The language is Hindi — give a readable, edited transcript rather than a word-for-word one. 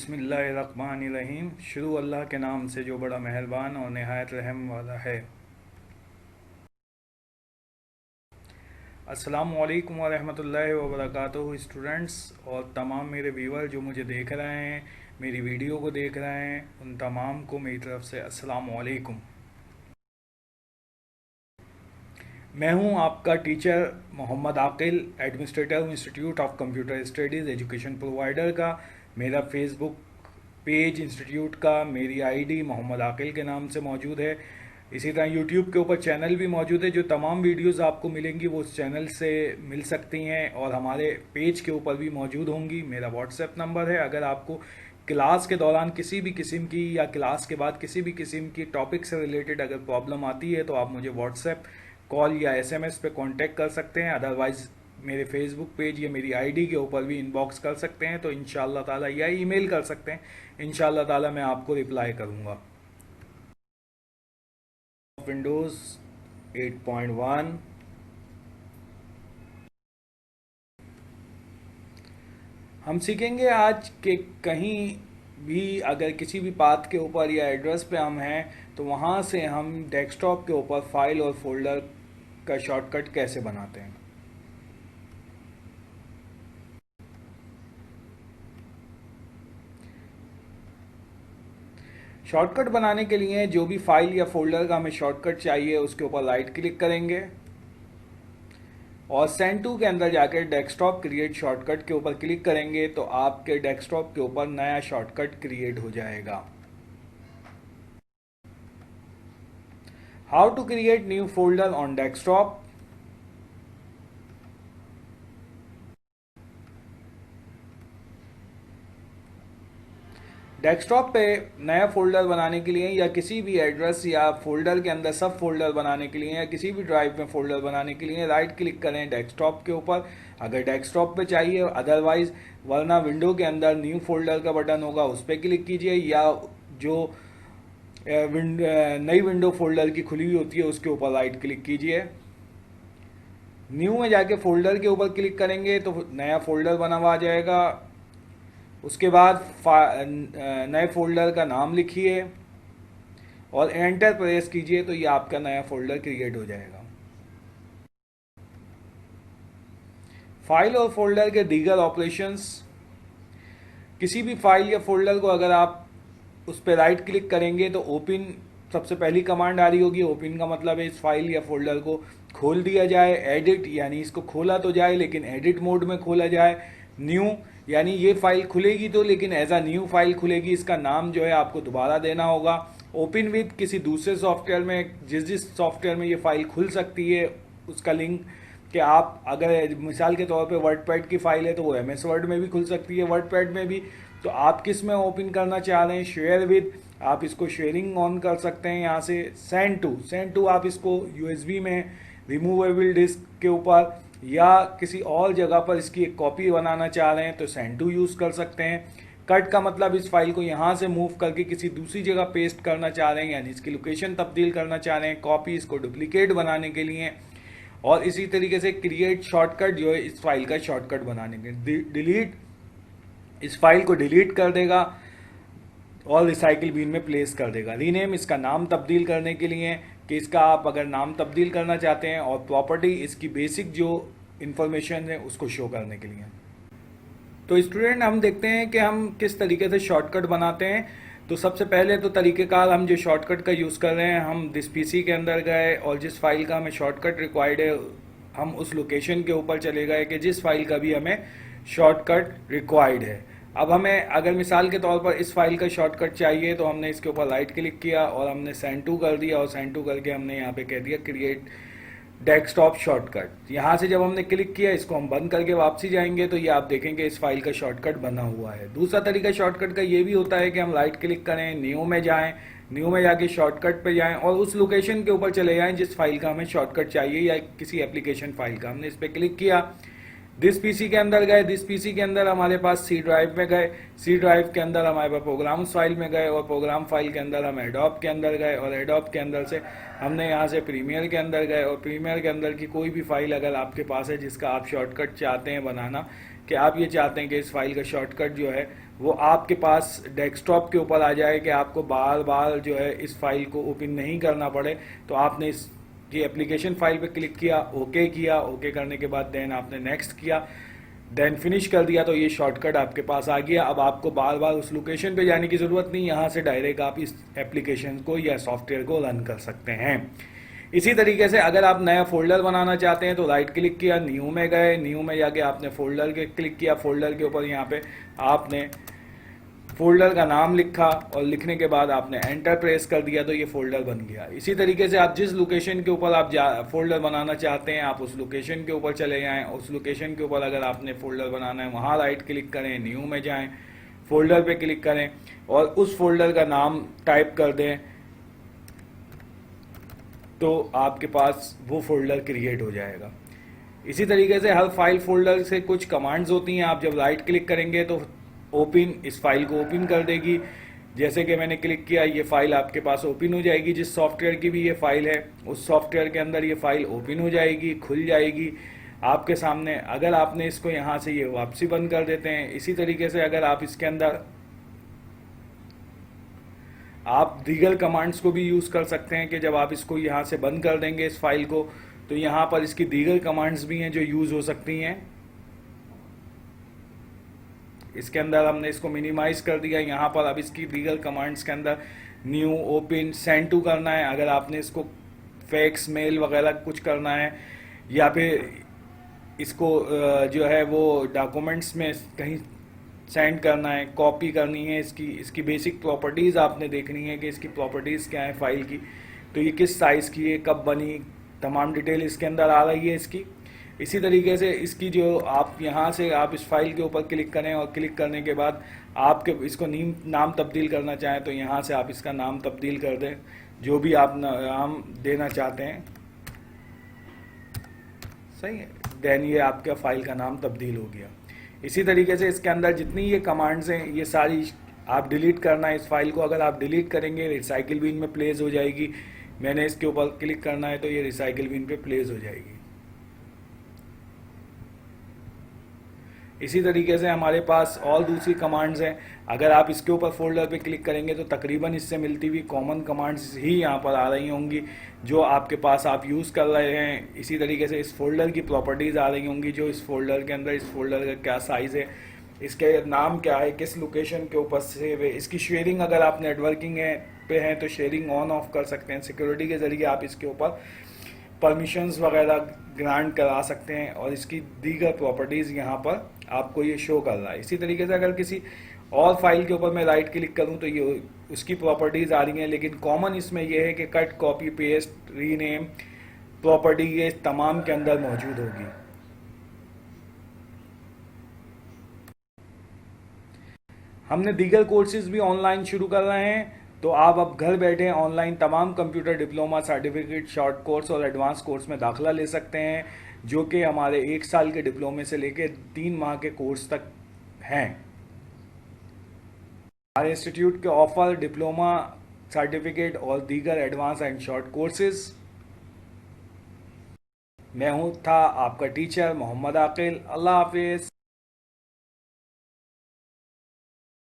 बिस्मिल्लाहिर्रहमानिर्रहीम। शुरू अल्लाह के नाम से जो बड़ा मेहरबान और नहायत रहम वाला है। अस्सलामु अलैकुम व रहमतुल्लाहि व बरकातुहू स्टूडेंट्स और तमाम मेरे व्यूअर जो मुझे देख रहे हैं, मेरी वीडियो को देख रहे हैं, उन तमाम को मेरी तरफ से अस्सलामु अलैकुम। मैं हूं आपका teacher Mohammad Aqil, administrator institute of computer studies education provider का। मेरा फेसबुक पेज इंस्टीट्यूट का, मेरी आईडी मोहम्मद आकिल के नाम से मौजूद है। इसी तरह यूट्यूब के ऊपर चैनल भी मौजूद है। जो तमाम वीडियोस आपको मिलेंगी वो उस चैनल से मिल सकती हैं और हमारे पेज के ऊपर भी मौजूद होंगी। मेरा व्हाट्सएप नंबर है। अगर आपको क्लास के दौरान किसी भी किस्म की या क्लास के बाद किसी भी किस्म की टॉपिक से रिलेटेड अगर प्रॉब्लम आती है तो आप मुझे व्हाट्सएप, कॉल या एसएमएस पे कांटेक्ट कर सकते हैं। अदरवाइज़ मेरे फेसबुक पेज या मेरी आईडी के ऊपर भी इनबॉक्स कर सकते हैं तो इंशाअल्लाह ताला, या ईमेल कर सकते हैं, इंशाअल्लाह ताला मैं आपको रिप्लाई करूँगा। विंडोज़ 8.1 हम सीखेंगे आज कि कहीं भी अगर किसी भी पाथ के ऊपर या एड्रेस पे हम हैं तो वहाँ से हम डेस्कटॉप के ऊपर फाइल और फोल्डर का शॉर्टकट कैसे बनाते हैं। शॉर्टकट बनाने के लिए जो भी फाइल या फोल्डर का हमें शॉर्टकट चाहिए उसके ऊपर राइट क्लिक करेंगे और सेंड टू के अंदर जाकर डेस्कटॉप क्रिएट शॉर्टकट के ऊपर क्लिक करेंगे तो आपके डेस्कटॉप के ऊपर नया शॉर्टकट क्रिएट हो जाएगा। How to create new folder on desktop. Desktop पे नया फोल्डर बनाने के लिए या किसी भी एड्रेस या फोल्डर के अंदर सब फोल्डर बनाने के लिए या किसी भी ड्राइव में फोल्डर बनाने के लिए राइट क्लिक करें डेस्कटॉप के ऊपर अगर डेस्कटॉप पे चाहिए, अदरवाइज वरना विंडो के अंदर न्यू फोल्डर का बटन होगा उस पर क्लिक कीजिए या जो नई विंडो फोल्डर की खुली हुई होती है उसके ऊपर राइट क्लिक कीजिए। न्यू में जाके फोल्डर के ऊपर क्लिक करेंगे तो नया फोल्डर बना हुआ आ जाएगा। उसके बाद नए फोल्डर का नाम लिखिए और एंटर प्रेस कीजिए तो ये आपका नया फोल्डर क्रिएट हो जाएगा। फाइल और फोल्डर के दीगर ऑपरेशंस। किसी भी फाइल या फोल्डर को अगर आप उस पर राइट क्लिक करेंगे तो ओपन सबसे पहली कमांड आ रही होगी। ओपन का मतलब है इस फाइल या फोल्डर को खोल दिया जाए। एडिट यानी इसको खोला तो जाए लेकिन एडिट मोड में खोला जाए। न्यू यानी ये फाइल खुलेगी तो लेकिन एज अ न्यू फाइल खुलेगी, इसका नाम जो है आपको दोबारा देना होगा। ओपन विद किसी दूसरे सॉफ्टवेयर में, जिस सॉफ्टवेयर में ये फाइल खुल सकती है उसका लिंक, कि आप अगर मिसाल के तौर पे वर्डपैड की फाइल है तो वो एमएस वर्ड में भी खुल सकती है, वर्डपैड में भी। तो आप किस में ओपन करना चाह रहे हैं, शेयर विद, आप इसको शेयरिंग ऑन कर सकते हैं यहाँ से। सेंड टू आप इसको यूएसबी में, रिमूवेबल डिस्क के ऊपर या किसी और जगह पर इसकी एक कॉपी बनाना चाह रहे हैं तो सेंड टू यूज़ कर सकते हैं। कट का मतलब इस फाइल को यहाँ से मूव करके किसी दूसरी जगह पेस्ट करना चाह रहे हैं यानी इसकी लोकेशन तब्दील करना चाह रहे हैं। कॉपी इसको डुप्लीकेट बनाने के लिए। और इसी तरीके से क्रिएट शॉर्टकट जो है इस फाइल का शॉर्टकट बनाने के लिए। डिलीट इस फाइल को डिलीट कर देगा और रिसाइकिल बिन में प्लेस कर देगा। रीनेम इसका नाम तब्दील करने के लिए कि इसका आप अगर नाम तब्दील करना चाहते हैं, और प्रॉपर्टी इसकी बेसिक जो इंफॉर्मेशन है उसको शो करने के लिए। तो स्टूडेंट हम देखते हैं कि हम किस तरीके से शॉर्टकट बनाते हैं। तो सबसे पहले तो तरीक़ेकार हम जो शॉर्टकट का यूज़ कर रहे हैं, हम दिस पीसी के अंदर गए और जिस फाइल का हमें शॉर्टकट रिक्वायर्ड है हम उस लोकेशन के ऊपर चले गए कि जिस फाइल का भी हमें शॉर्टकट रिक्वायर्ड है। अब हमें अगर मिसाल के तौर पर इस फाइल का शॉर्टकट चाहिए तो हमने इसके ऊपर राइट क्लिक किया और हमने सेंड टू कर दिया और सेंड टू करके हमने यहाँ पे कह दिया क्रिएट डेस्कटॉप शॉर्टकट। यहाँ से जब हमने क्लिक किया, इसको हम बंद करके वापसी जाएंगे तो ये आप देखेंगे इस फाइल का शॉर्टकट बना हुआ है। दूसरा तरीका शॉर्टकट का ये भी होता है कि हम राइट क्लिक करें, न्यू में जाएं, न्यू में जाके शॉर्टकट पे जाएं और उस लोकेशन के ऊपर चले जाएं जिस फाइल का हमें शॉर्टकट चाहिए या किसी एप्लीकेशन फाइल का। हमने इस पर क्लिक किया, दिस पीसी के अंदर गए, दिस पीसी के अंदर हमारे पास सी ड्राइव में गए, सी ड्राइव के अंदर हमारे पास प्रोग्राम्स फाइल में गए और प्रोग्राम फाइल के अंदर हम एडोब के अंदर गए और एडोब के अंदर से हमने यहाँ से प्रीमियर के अंदर गए और प्रीमियर के अंदर की कोई भी फाइल अगर आपके पास है जिसका आप शॉर्टकट चाहते हैं बनाना कि आप ये चाहते हैं कि इस फाइल का शॉर्टकट जो है वो आपके पास डेस्कटॉप के ऊपर आ जाए, कि आपको बार बार जो है इस फाइल को ओपन नहीं करना पड़े। तो आपने इस ये एप्लीकेशन फाइल पे क्लिक किया, ओके किया, ओके करने के बाद देन आपने नेक्स्ट किया, देन फिनिश कर दिया, तो ये शॉर्टकट आपके पास आ गया। अब आपको बार बार उस लोकेशन पे जाने की ज़रूरत नहीं, यहाँ से डायरेक्ट आप इस एप्लीकेशन को या सॉफ्टवेयर को रन कर सकते हैं। इसी तरीके से अगर आप नया फोल्डर बनाना चाहते हैं तो राइट क्लिक किया, न्यू में गए, न्यू में जाके आपने फोल्डर के क्लिक किया, फोल्डर के ऊपर यहाँ पे आपने फोल्डर का नाम लिखा और लिखने के बाद आपने एंटर प्रेस कर दिया, तो ये फोल्डर बन गया। इसी तरीके से आप जिस लोकेशन के ऊपर आप फोल्डर बनाना चाहते हैं आप उस लोकेशन के ऊपर चले जाएं। उस लोकेशन के ऊपर अगर आपने फोल्डर बनाना है वहाँ राइट क्लिक करें, न्यू में जाएं, फोल्डर पे क्लिक करें और उस फोल्डर का नाम टाइप कर दें, तो आपके पास वो फोल्डर क्रिएट हो जाएगा। इसी तरीके से हर फाइल फोल्डर से कुछ कमांड्स होती हैं, आप जब राइट क्लिक करेंगे तो ओपन इस फाइल को ओपन कर देगी। जैसे कि मैंने क्लिक किया, ये फाइल आपके पास ओपन हो जाएगी। जिस सॉफ्टवेयर की भी ये फाइल है उस सॉफ्टवेयर के अंदर ये फाइल ओपन हो जाएगी, खुल जाएगी आपके सामने। अगर आपने इसको यहाँ से ये वापसी बंद कर देते हैं। इसी तरीके से अगर आप इसके अंदर आप दीगर कमांड्स को भी यूज़ कर सकते हैं कि जब आप इसको यहाँ से बंद कर देंगे इस फाइल को, तो यहाँ पर इसकी दीगर कमांड्स भी हैं जो यूज़ हो सकती हैं। इसके अंदर हमने इसको मिनिमाइज कर दिया। यहाँ पर अब इसकी दीगर कमांड्स के अंदर न्यू, ओपन, सेंड टू करना है। अगर आपने इसको फैक्स, मेल वगैरह कुछ करना है या फिर इसको जो है वो डॉक्यूमेंट्स में कहीं सेंड करना है, कॉपी करनी है, इसकी बेसिक प्रॉपर्टीज़ आपने देखनी है कि इसकी प्रॉपर्टीज़ क्या है फाइल की, तो ये किस साइज़ की है, कब बनी, तमाम डिटेल इसके अंदर आ रही है इसकी। इसी तरीके से इसकी जो आप यहाँ से आप इस फाइल के ऊपर क्लिक करें और क्लिक करने के बाद आपके इसको नाम तब्दील करना चाहें तो यहाँ से आप इसका नाम तब्दील कर दें, जो भी आप नाम देना चाहते हैं। सही है, देन ये आपका फाइल का नाम तब्दील हो गया। इसी तरीके से इसके अंदर जितनी ये कमांड्स हैं ये सारी आप डिलीट करना है इस फाइल को। अगर आप डिलीट करेंगे रिसाइकिल बिन में प्लेस हो जाएगी। मैंने इसके ऊपर क्लिक करना है तो ये रिसाइकिल बिन पे प्लेस हो जाएगी। इसी तरीके से हमारे पास और दूसरी कमांड्स हैं। अगर आप इसके ऊपर फोल्डर पे क्लिक करेंगे तो तकरीबन इससे मिलती हुई कॉमन कमांड्स ही यहाँ पर आ रही होंगी जो आपके पास आप यूज़ कर रहे हैं। इसी तरीके से इस फोल्डर की प्रॉपर्टीज़ आ रही होंगी, जो इस फोल्डर के अंदर, इस फोल्डर का क्या साइज़ है, इसके नाम क्या है, किस लोकेशन के ऊपर सेव है, इसकी शेयरिंग अगर आप नेटवर्किंग पे हैं तो शेयरिंग ऑन ऑफ कर सकते हैं। सिक्योरिटी के ज़रिए आप इसके ऊपर परमिशंस वगैरह ग्रांट करा सकते हैं और इसकी दीगर प्रॉपर्टीज़ यहाँ पर आपको ये शो कर रहा है। इसी तरीके से अगर किसी और फाइल के ऊपर मैं राइट क्लिक करूँ तो ये उसकी प्रॉपर्टीज़ आ रही हैं, लेकिन कॉमन इसमें यह है कि cut, copy, paste, rename property ये तमाम के अंदर मौजूद होगी। हमने दीगर कोर्सेज भी ऑनलाइन शुरू कर रहे हैं, तो आप अब घर बैठे ऑनलाइन तमाम computer diploma, certificate, short course और एडवांस कोर्स में दाखिला ले सकते हैं, जो कि हमारे 1 साल के डिप्लोमे से लेकर 3 माह के कोर्स तक हैं। हमारे इंस्टीट्यूट के ऑफर डिप्लोमा, सर्टिफिकेट और दीगर एडवांस एंड शॉर्ट कोर्सेज। मैं था आपका टीचर मोहम्मद आकिल। अल्लाह हाफिज़।